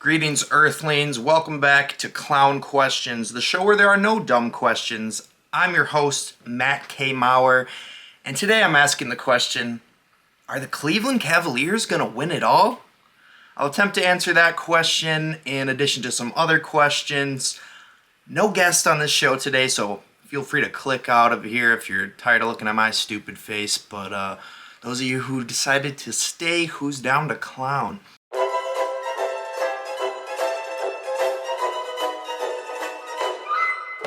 Greetings, Earthlings. Welcome back to Clown Questions, the show where there are no dumb questions. I'm your host, Matt K. Maurer, and today I'm asking the question, are the Cleveland Cavaliers going to win it all? I'll attempt to answer that question in addition to some other questions. No guest on this show today, so feel free to click out of here if you're tired of looking at my stupid face, but those of you who decided to stay, who's down to clown?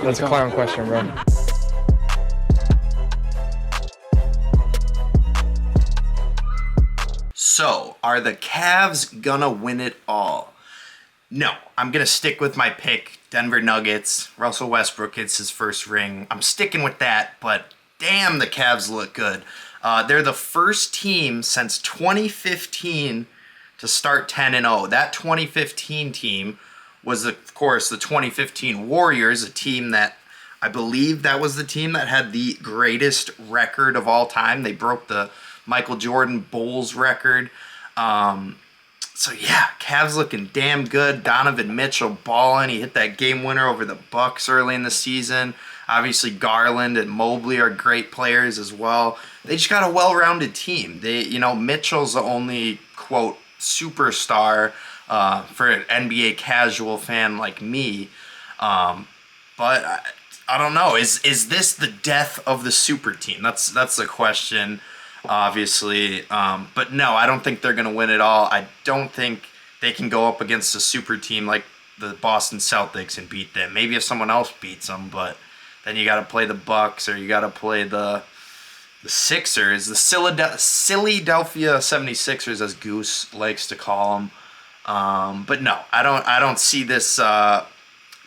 That's a clown question, bro. So, are the Cavs gonna win it all? No, I'm gonna stick with my pick, Denver Nuggets. Russell Westbrook gets his first ring. I'm sticking with that, but damn, the Cavs look good. They're the first team since 2015 to start 10-0. That 2015 team was, of course, the 2015 Warriors, a team that I believe that was the team that had the greatest record of all time. They broke the Michael Jordan Bulls record. So yeah, Cavs looking damn good. Donovan Mitchell balling. He hit that game winner over the Bucks early in the season. Obviously, Garland and Mobley are great players as well. They just got a well-rounded team. Mitchell's the only, quote, superstar for an NBA casual fan like me. But I don't know. Is this the death of the super team? That's the question, obviously. But no, I don't think they're going to win it all. I don't think they can go up against a super team like the Boston Celtics and beat them. Maybe if someone else beats them, but then you got to play the Bucks or you got to play the Sixers, the Philadelphia 76ers, as Goose likes to call them. But no, I don't see this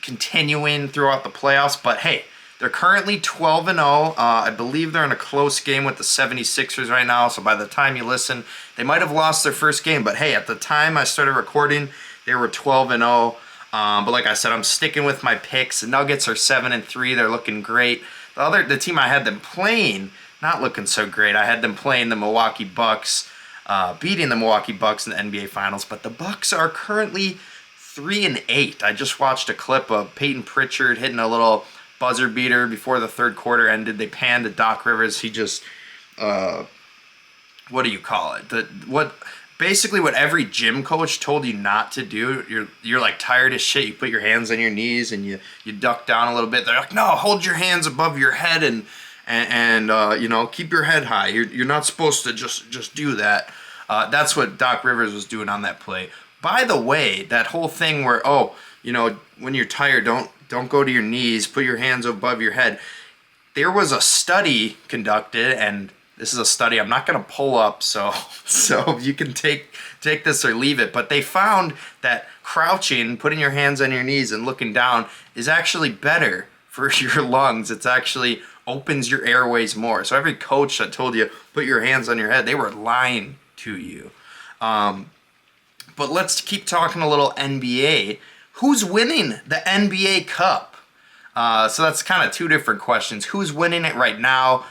continuing throughout the playoffs. But hey, they're currently 12-0. I believe they're in a close game with the 76ers right now. So by the time you listen, they might have lost their first game. But hey, at the time I started recording, they were 12-0. But like I said, I'm sticking with my picks. The Nuggets are 7-3. They're looking great. The team I had them playing, not looking so great. I had them playing the Milwaukee Bucks. Beating the Milwaukee Bucks in the NBA Finals, but the Bucks are currently 3-8. I just watched a clip of Peyton Pritchard hitting a little buzzer beater before the third quarter ended. They panned to Doc Rivers. He just, what do you call it? Basically what every gym coach told you not to do. You're like tired as shit. You put your hands on your knees and you duck down a little bit. They're like, no, hold your hands above your head and keep your head high. You're not supposed to just do that. That's what Doc Rivers was doing on that play. By the way, that whole thing where when you're tired, don't go to your knees, put your hands above your head. There was a study conducted, and this is a study I'm not going to pull up, so you can take this or leave it. But they found that crouching, putting your hands on your knees and looking down is actually better for your lungs. It's actually opens your airways more. So every coach that told you put your hands on your head, they were lying to you. But let's keep talking a little NBA. Who's winning the NBA Cup? So that's kind of two different questions. Who's winning it right now?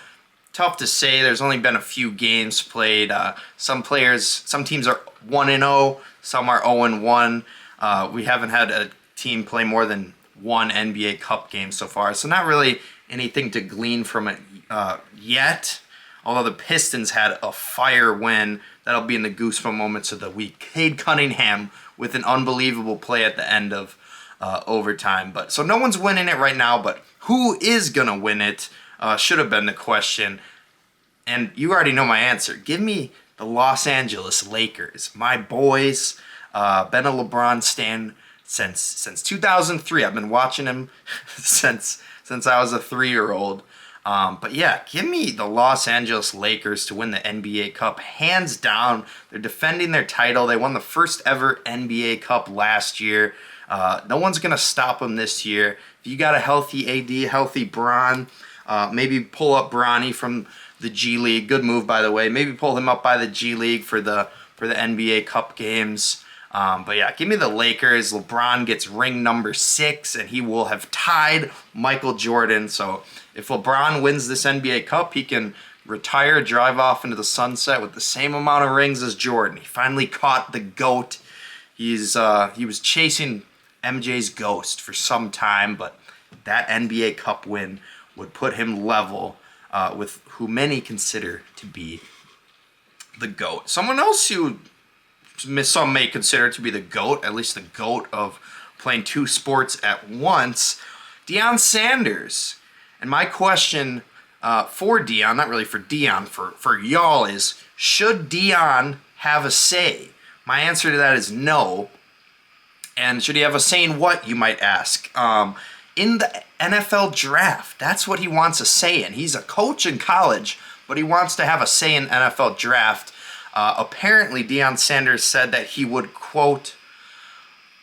Tough to say. There's only been a few games played. Some teams are 1-0, some are 0-1. We haven't had a team play more than one NBA Cup game so far, so not really anything to glean from it yet. Although the Pistons had a fire win. That'll be in the Goosebump Moments of the week. Cade Cunningham with an unbelievable play at the end of overtime. So no one's winning it right now, but who is going to win it should have been the question. And you already know my answer. Give me the Los Angeles Lakers. My boys. Been a LeBron stan since 2003. I've been watching him since I was a 3-year-old. But yeah, give me the Los Angeles Lakers to win the NBA Cup. Hands down, they're defending their title. They won the first ever NBA Cup last year. No one's going to stop them this year. If you got a healthy AD, healthy Bron, maybe pull up Bronny from the G League. Good move, by the way. Maybe pull him up by the G League for the NBA Cup games. But yeah, give me the Lakers. LeBron gets ring number 6, and he will have tied Michael Jordan. So if LeBron wins this NBA Cup, he can retire, drive off into the sunset with the same amount of rings as Jordan. He finally caught the GOAT. He was chasing MJ's ghost for some time, but that NBA Cup win would put him level with who many consider to be the GOAT. Someone else who some may consider to be the GOAT, at least the GOAT of playing two sports at once, Deion Sanders. And my question for Deion, not really for Deion, for y'all is, should Deion have a say? My answer to that is no. And should he have a say in what, you might ask? In the NFL draft, that's what he wants a say in. He's a coach in college, but he wants to have a say in NFL draft. Apparently, Deion Sanders said that he would, quote,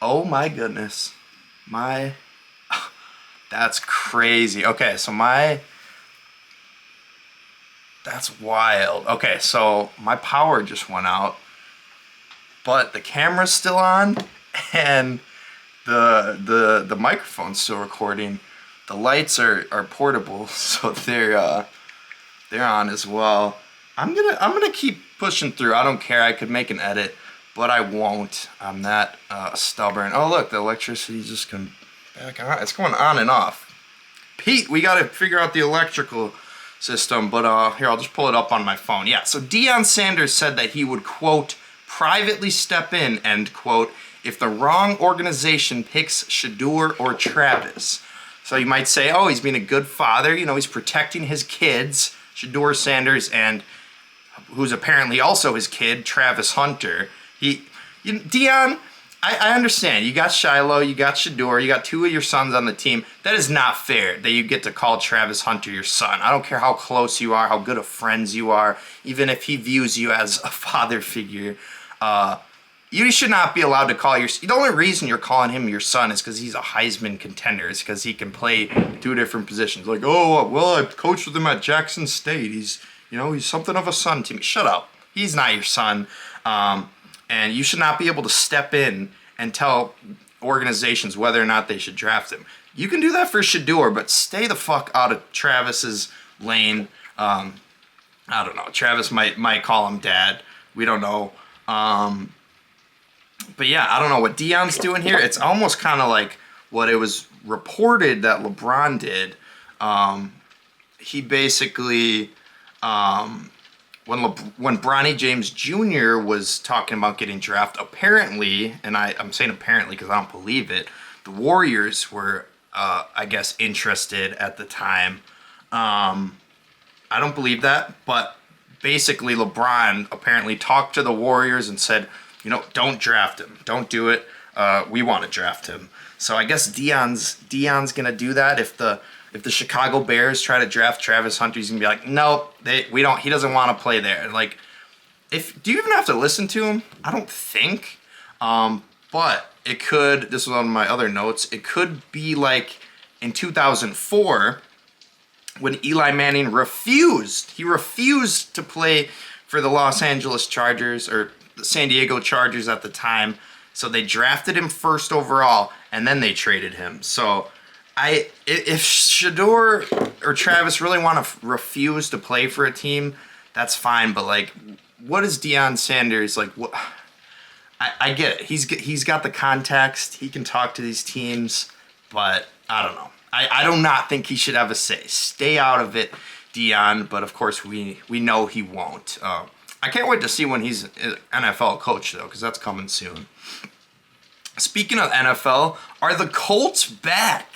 oh my goodness, that's crazy. Okay, so that's wild. Okay, so my power just went out, but the camera's still on, and the microphone's still recording. The lights are portable, so they're on as well. I'm gonna keep pushing through. I don't care. I could make an edit, but I won't. I'm that stubborn. Oh look, the electricity just come back on. It's going on and off. Pete, we gotta figure out the electrical system. But here, I'll just pull it up on my phone. Yeah. So Deion Sanders said that he would, quote, privately step in, end quote, if the wrong organization picks Shedeur or Travis. So you might say, oh, he's being a good father. You know, he's protecting his kids, Shedeur Sanders, and who's apparently also his kid, Travis Hunter. Deion, I understand. You got Shiloh, you got Shedeur, you got two of your sons on the team. That is not fair that you get to call Travis Hunter your son. I don't care how close you are, how good of friends you are, even if he views you as a father figure. You should not be allowed to call the only reason you're calling him your son is because he's a Heisman contender. It's because he can play two different positions. Like, oh, well, I coached with him at Jackson State. He's something of a son to me. Shut up. He's not your son. And you should not be able to step in and tell organizations whether or not they should draft him. You can do that for Shedeur, but stay the fuck out of Travis's lane. I don't know. Travis might call him dad. We don't know. But yeah, I don't know what Deion's doing here. It's almost kind of like what it was reported that LeBron did. He basically, when Bronny James Jr. was talking about getting drafted, apparently, and I'm saying apparently because I don't believe it, the Warriors were, I guess, interested at the time. I don't believe that, but basically LeBron apparently talked to the Warriors and said, don't draft him. Don't do it. We want to draft him. So I guess Deion's gonna do that. If the Chicago Bears try to draft Travis Hunter, he's gonna be like, nope, we don't. He doesn't want to play there. Like, do you even have to listen to him? I don't think. But it could. This was on my other notes. It could be like in 2004 when Eli Manning refused. He refused to play for the Los Angeles Chargers or the San Diego Chargers at the time. So they drafted him first overall, and then they traded him. So if Shedeur or Travis really want to refuse to play for a team, that's fine. But like, what is Deion Sanders like? What? I get it. He's got the context. He can talk to these teams, but I don't know. I do not think he should have a say. Stay out of it, Deion. But of course, we know he won't. I can't wait to see when he's an NFL coach, though, because that's coming soon. Speaking of NFL, are the Colts back?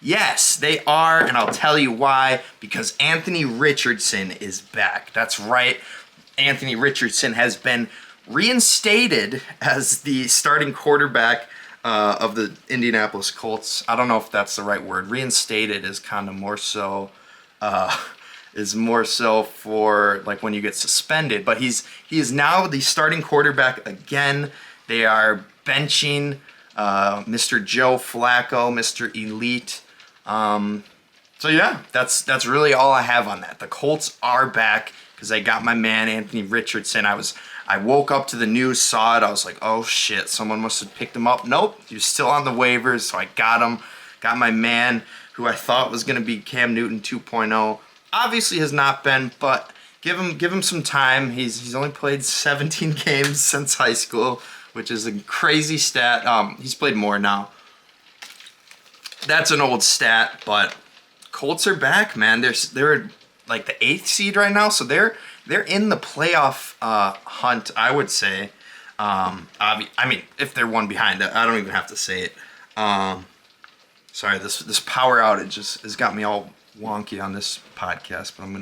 Yes, they are, and I'll tell you why. Because Anthony Richardson is back. That's right. Anthony Richardson has been reinstated as the starting quarterback of the Indianapolis Colts. I don't know if that's the right word. Reinstated is kind of more so... is more so for like when you get suspended, but he is now the starting quarterback again. They are benching Mr. Joe Flacco, Mr. Elite. So yeah, that's really all I have on that. The Colts are back because I got my man Anthony Richardson. I woke up to the news, saw it. I was like, oh shit, someone must have picked him up. Nope, he was still on the waivers, so I got him. Got my man who I thought was gonna be Cam Newton 2.0. Obviously has not been, but give him some time. He's only played 17 games since high school, which is a crazy stat. He's played more now. That's an old stat, but Colts are back, man. They're like the 8th seed right now, so they're in the playoff hunt, I would say. I mean, if they're one behind, I don't even have to say it. Sorry, this power outage has got me all wonky on this podcast, but I'm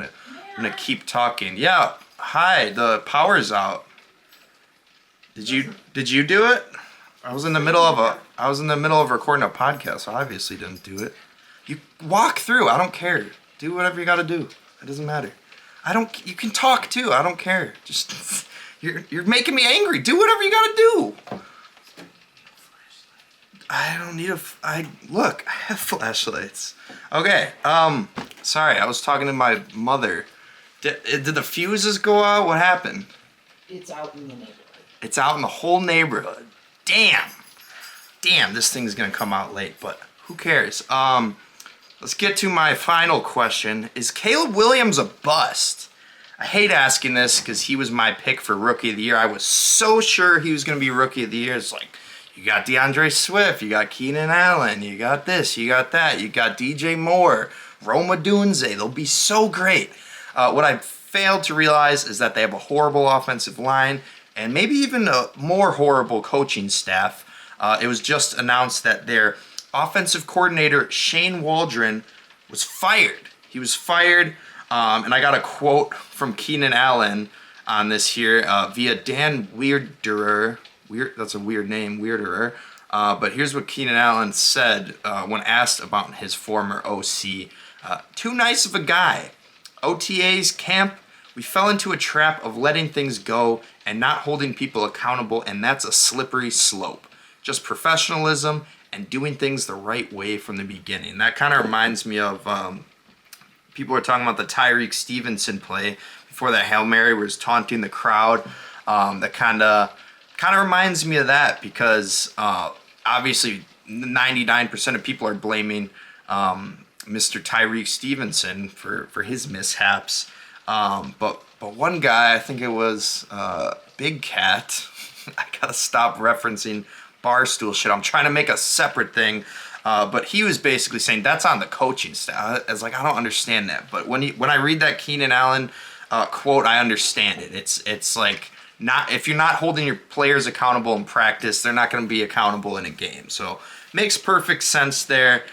gonna keep talking. Yeah, hi, the power's out. Did you do it? I was in the middle of recording a podcast, so I obviously didn't do it. You walk through. I don't care. Do whatever you got to do. It doesn't matter. You can talk too. I don't care. Just you're making me angry. Do whatever you got to do. I don't need look, I have flashlights. Okay. Sorry, I was talking to my mother. Did the fuses go out? What happened? It's out in the neighborhood. It's out in the whole neighborhood. Damn, this thing's gonna come out late, but who cares? Let's get to my final question. Is Caleb Williams a bust? I hate asking this because he was my pick for Rookie of the Year. I was so sure he was gonna be Rookie of the Year. It's like, you got DeAndre Swift, you got Keenan Allen, you got this, you got that, you got DJ Moore, Rome Odunze. They'll be so great. What I failed to realize is that they have a horrible offensive line and maybe even a more horrible coaching staff. It was just announced that their offensive coordinator, Shane Waldron, was fired. He was fired, and I got a quote from Keenan Allen on this here via Dan Weirderer. That's a weird name, Weirderer. But here's what Keenan Allen said when asked about his former OC. Too nice of a guy. OTAs, camp, we fell into a trap of letting things go and not holding people accountable, and that's a slippery slope. Just professionalism and doing things the right way from the beginning. That kind of reminds me of, people were talking about the Tyreek Stevenson play before that Hail Mary was taunting the crowd. That kind of reminds me of that because obviously 99% of people are blaming Mr. Tyreek Stevenson for his mishaps. But one guy, I think it was Big Cat, I gotta stop referencing Barstool shit. I'm trying to make a separate thing. But he was basically saying that's on the coaching staff. I was like, I don't understand that. But when I read that Keenan Allen quote, I understand it. It's like, not if you're not holding your players accountable in practice, they're not going to be accountable in a game. So makes perfect sense there.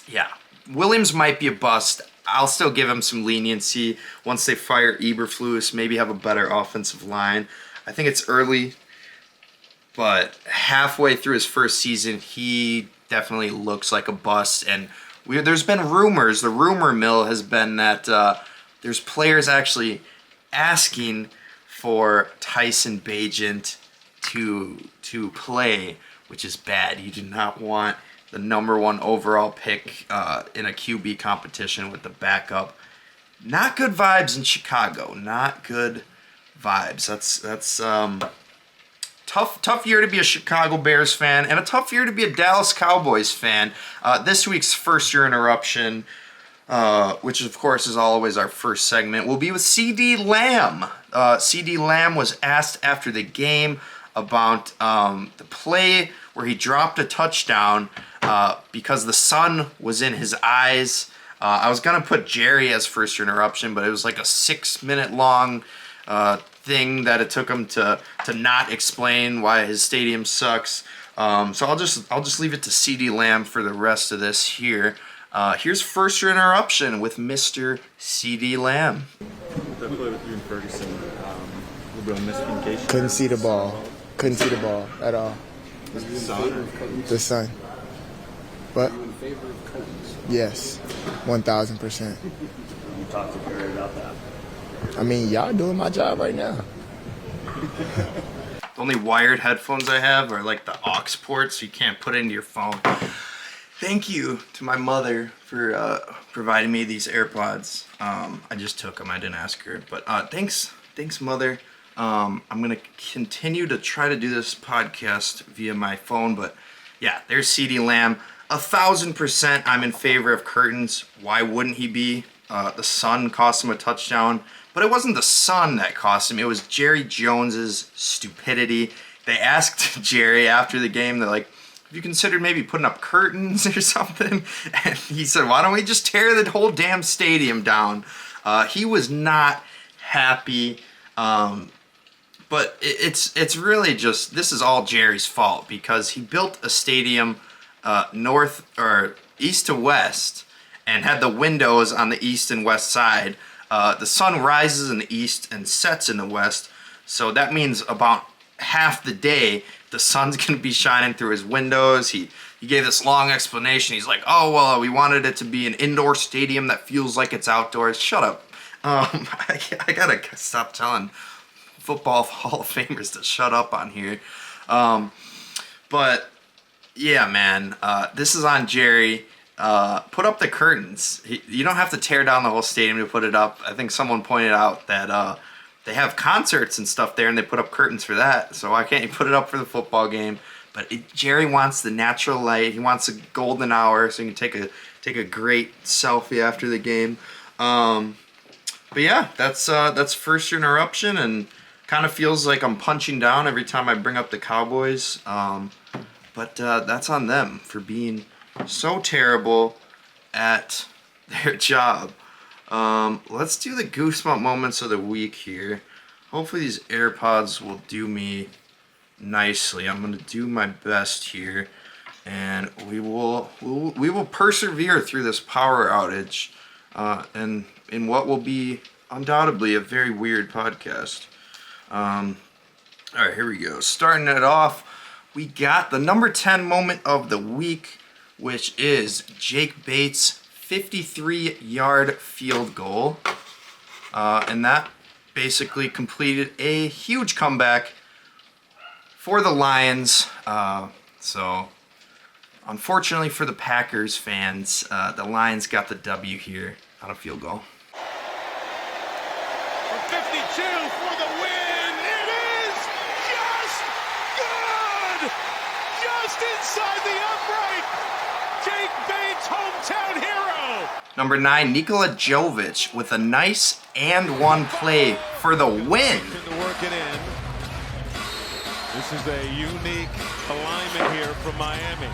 Yeah, Williams might be a bust. I'll still give him some leniency once they fire Eberflus, maybe have a better offensive line. I think it's early, but halfway through his first season, he definitely looks like a bust. And there's been rumors. The rumor mill has been that there's players actually asking for Tyson Bagent to play, which is bad. You do not want the number 1 overall pick in a QB competition with the backup. Not good vibes in Chicago. Not good vibes. That's tough year to be a Chicago Bears fan and a tough year to be a Dallas Cowboys fan. This week's First Year Interruption, which of course is always our first segment, will be with CeeDee Lamb. CeeDee Lamb was asked after the game about the play where he dropped a touchdown because the sun was in his eyes. I was going to put Jerry as First Year Interruption, but it was like a 6-minute long thing that it took him to not explain why his stadium sucks. So I'll just leave it to CeeDee Lamb for the rest of this here. Here's First Year Interruption with Mr. CeeDee Lamb. That play with you and Ferguson, a little bit of miscommunication. Couldn't see the ball at all. The sun. But yes, 1,000%. You talked to Jerry about that. I mean, y'all doing my job right now. The only wired headphones I have are like the aux ports, so you can't put it into your phone. Thank you to my mother for providing me these AirPods. I just took them. I didn't ask her, but thanks, mother. I'm gonna continue to try to do this podcast via my phone, but yeah, there's CeeDee Lamb. 1,000% I'm in favor of curtains. Why wouldn't he be? The sun cost him a touchdown. But it wasn't the sun that cost him. It was Jerry Jones's stupidity. They asked Jerry after the game, they're like, have you considered maybe putting up curtains or something? And he said, why don't we just tear the whole damn stadium down? He was not happy. But it's really just, this is all Jerry's fault because he built a stadium north or east to west and had the windows on the east and west side. The sun rises in the east and sets in the west, so that means about half the day the sun's gonna be shining through his windows. He gave this long explanation. He's like, oh well, we wanted it to be an indoor stadium that feels like it's outdoors. Shut up. I gotta stop telling football Hall of Famers to shut up on here. But yeah, man, this is on Jerry. Put up the curtains. You don't have to tear down the whole stadium to put it up. I think someone pointed out that they have concerts and stuff there and they put up curtains for that. So why can't you put it up for the football game? But Jerry wants the natural light. He wants a golden hour so he can take a great selfie after the game. But yeah, that's first interruption, and kind of feels like I'm punching down every time I bring up the Cowboys. But that's on them for being so terrible at their job. Let's do the Goosebump Moments of the week here. Hopefully these AirPods will do me nicely. I'm going to do my best here, and we will persevere through this power outage and in what will be undoubtedly a very weird podcast. All right, here we go. Starting it off, we got the number 10 moment of the week, which is Jake Bates' 53-yard field goal. And that basically completed a huge comeback for the Lions. So, unfortunately for the Packers fans, the Lions got the W here on a field goal. For 52 for the win. It is just good! Just inside the upright. Jake Bates, hometown hero. Number 9, Nikola Jovic with a nice and one play for the win. To work it in. This is a unique alignment here from Miami.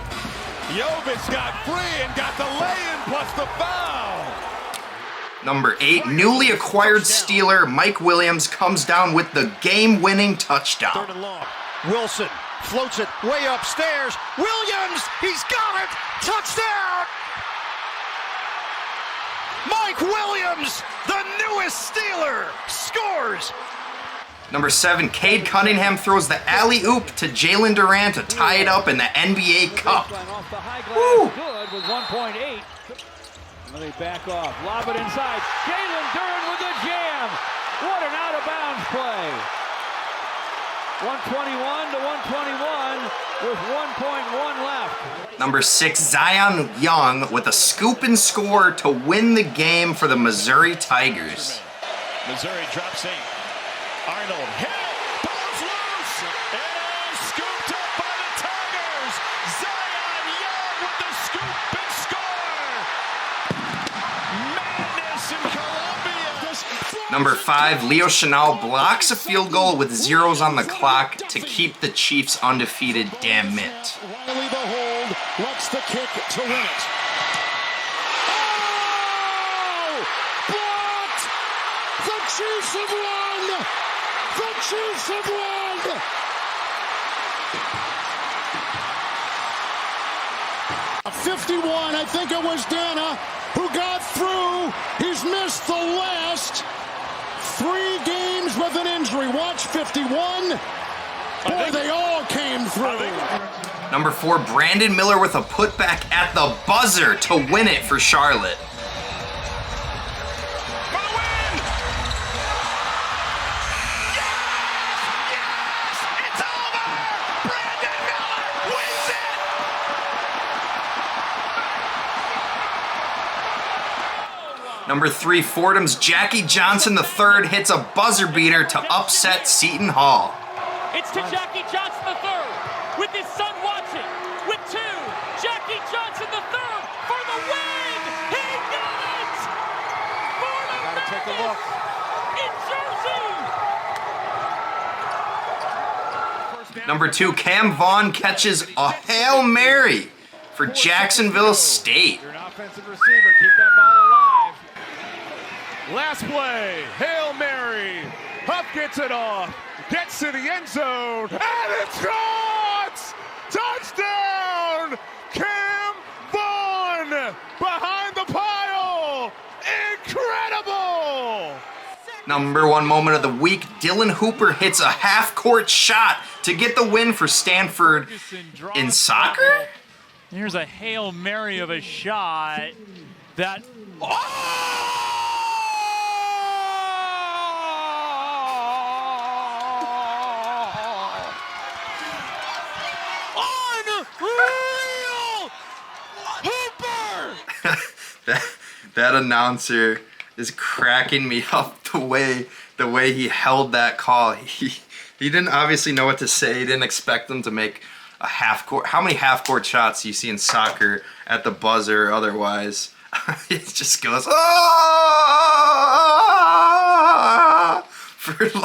Jovic got free and got the lay-in plus the foul. Number 8, newly acquired Steeler Mike Williams comes down with the game-winning touchdown. Third and long. Wilson floats it way upstairs. Williams, he's got it. Touchdown. Mike Williams, the newest Steeler, scores. Number 7, Cade Cunningham throws the alley-oop to Jalen Durant to tie it up in the NBA Cup. Woo! Good with 1.8. Let me back off. Lob it inside. Jalen Durant with the jam. What an out-of-bounds play. 121 to 121 with 1.1 left. Number 6, Zion Young with a scoop and score to win the game for the Missouri Tigers. Missouri drops 8. Arnold hit. Ball's loose. It is scooped up by the Tigers. Zion Young with the scoop and score. Madness in Columbia. Number 5, Leo Chenal blocks a field goal with zeros on the clock to keep the Chiefs undefeated. Damn it. Riley the hold. Lets the kick to win it. Oh! Blocked! The Chiefs have won! The Chiefs have won! A 51, I think it was Dana, who got through. He's missed the last 3 games with an injury. Watch 51. Boy, they all came through. Number 4, Brandon Miller with a putback at the buzzer to win it for Charlotte. Number 3, Fordham's Jackie Johnson III hits a buzzer beater to upset Seton Hall. It's to Jackie Johnson III with his son watching. With 2, Jackie Johnson III for the win. He got it. For the Madness. Take a look. Number 2, Cam Vaughn catches a Hail Mary for Jacksonville State. You're an offensive receiver. Keep that ball alive. Last play. Hail Mary. Huff gets it off. Gets to the end zone. And it's caught! Touchdown! Cam Vaughn behind the pile. Incredible! Number 1 moment of the week, Dylan Hooper hits a half-court shot to get the win for Stanford in soccer? Here's a Hail Mary of a shot that... Unreal! Hooper! that announcer is cracking me up the way he held that call. He didn't obviously know what to say. He didn't expect them to make a half court. How many half court shots do you see in soccer at the buzzer or otherwise? It just goes for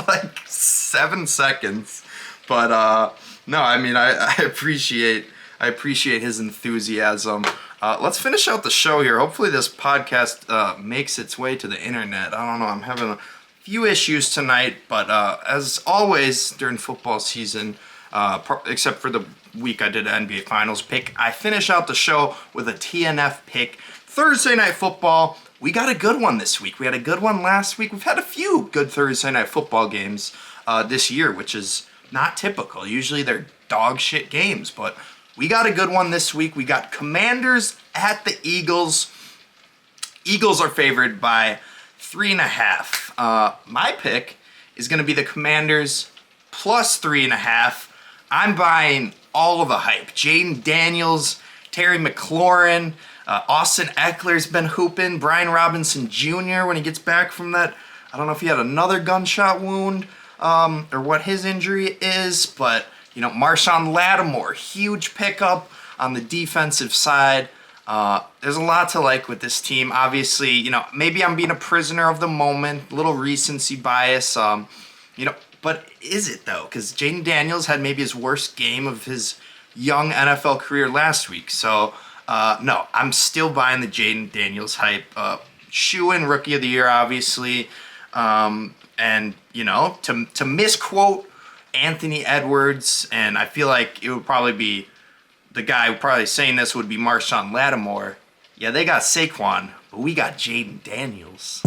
like 7 seconds. But no, I mean I appreciate his enthusiasm. Let's finish out the show here. Hopefully this podcast makes its way to the internet. I don't know. I'm having a few issues tonight, but as always during football season, except for the week I did an NBA Finals pick, I finish out the show with a TNF pick. Thursday Night Football. We got a good one this week. We had a good one last week. We've had a few good Thursday Night Football games this year, which is not typical. Usually they're dog shit games, but we got a good one this week. We got Commanders at the Eagles. Eagles are favored by 3.5. My pick is going to be the Commanders plus 3.5. I'm buying all of the hype. Jaden Daniels, Terry McLaurin, Austin Eckler's been hooping. Brian Robinson Jr. when he gets back from that. I don't know if he had another gunshot wound or what his injury is, but you know, Marshawn Lattimore, huge pickup on the defensive side. There's a lot to like with this team. Obviously, you know, maybe I'm being a prisoner of the moment, little recency bias. You know, but is it though? Because Jaden Daniels had maybe his worst game of his young NFL career last week. So, no, I'm still buying the Jaden Daniels hype. Shoe-in Rookie of the Year, obviously. And, you know, to misquote Anthony Edwards, and I feel like it would probably be the guy probably saying this would be Marshawn Lattimore. Yeah, they got Saquon, but we got Jaden Daniels.